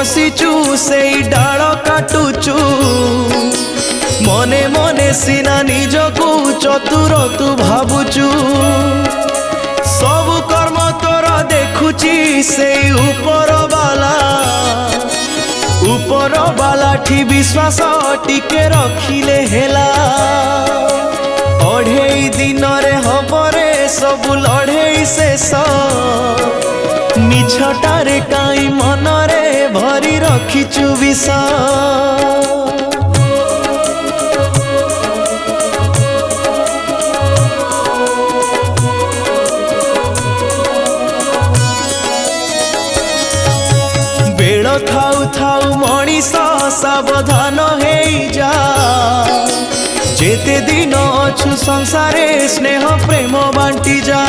बसीचु से डाल काटुचु मने मने सीना निजकू चतुर तू भावुचु सब कर्म तोर देखुची से ऊपर बाला ठी विश्वास टिके रखिले हेला अढ़ेई दिन रे हबरे सब लढ़ेई शेष मिछटारे काई मनरे भरी रखिचु विष बेल थाउ थाउ मनीष सावधान हे जा जेते दिन अछु संसारे स्नेह प्रेम बांटी जा।